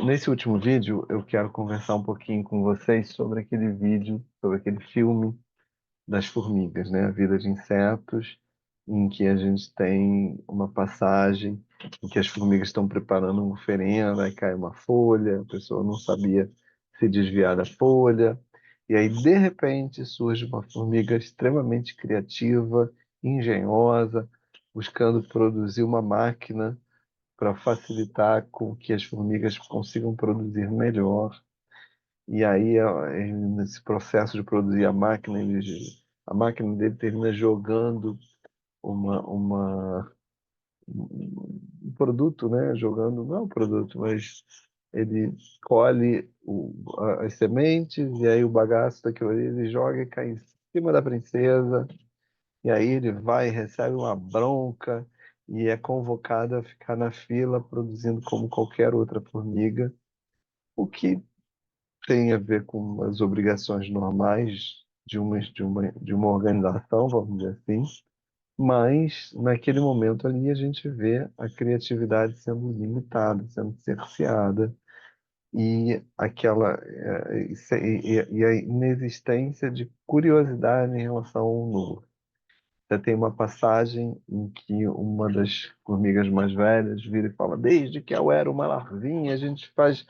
Nesse último vídeo, eu quero conversar um pouquinho com vocês sobre aquele vídeo, sobre aquele filme das formigas, né? A vida de insetos, em que a gente tem uma passagem em que as formigas estão preparando uma oferenda, aí cai uma folha, a pessoa não sabia se desviar da folha, e aí, de repente, surge uma formiga extremamente criativa, engenhosa, buscando produzir uma máquina para facilitar com que as formigas consigam produzir melhor. E aí, nesse processo de produzir a máquina, a máquina dele termina jogando uma, um produto, né? Jogando, não é um produto, mas ele colhe as sementes e aí o bagaço daquilo ali ele joga e cai em cima da princesa. E aí ele vai, recebe uma bronca e é convocado a ficar na fila produzindo como qualquer outra formiga, o que tem a ver com as obrigações normais de uma organização, vamos dizer assim, mas naquele momento ali a gente vê a criatividade sendo limitada, sendo cerceada, e e a inexistência de curiosidade em relação ao novo. Você tem uma passagem em que uma das formigas mais velhas vira e fala: Desde que eu era uma larvinha, a gente faz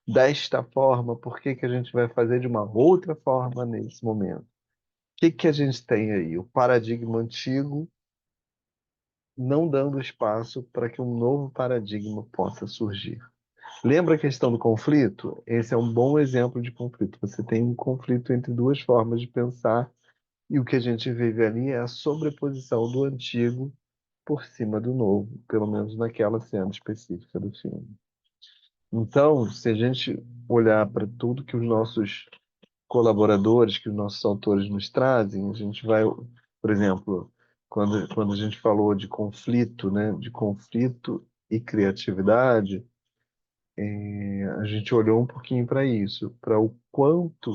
desta forma, por que que a gente vai fazer de uma outra forma nesse momento? O que que a gente tem aí? O paradigma antigo não dando espaço para que um novo paradigma possa surgir. Lembra a questão do conflito? Esse é um bom exemplo de conflito. Você tem um conflito entre duas formas de pensar, e o que a gente vive ali é a sobreposição do antigo por cima do novo, pelo menos naquela cena específica do filme. Então, se a gente olhar para tudo que os nossos colaboradores, que os nossos autores nos trazem, a gente vai, por exemplo, quando a gente falou de conflito, né, de conflito e criatividade, a gente olhou um pouquinho para isso, para o quanto,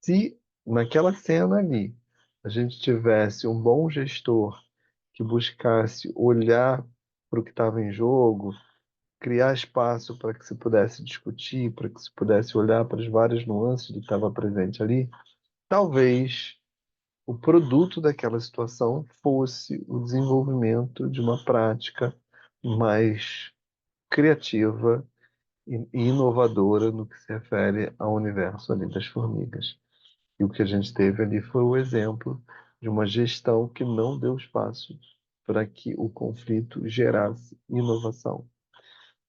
se naquela cena ali a gente tivesse um bom gestor que buscasse olhar para o que estava em jogo, criar espaço para que se pudesse discutir, para que se pudesse olhar para as várias nuances do que estava presente ali, talvez o produto daquela situação fosse o desenvolvimento de uma prática mais criativa e inovadora no que se refere ao universo ali das formigas. E o que a gente teve ali foi o exemplo de uma gestão que não deu espaço para que o conflito gerasse inovação.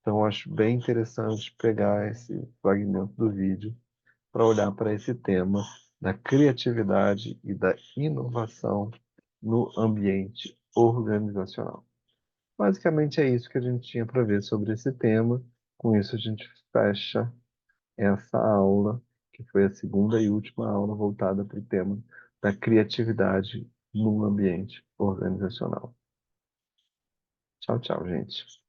Então, eu acho bem interessante pegar esse fragmento do vídeo para olhar para esse tema da criatividade e da inovação no ambiente organizacional. Basicamente é isso que a gente tinha para ver sobre esse tema. Com isso, a gente fecha essa aula, que foi a segunda e última aula voltada para o tema da criatividade no ambiente organizacional. Tchau, tchau, gente.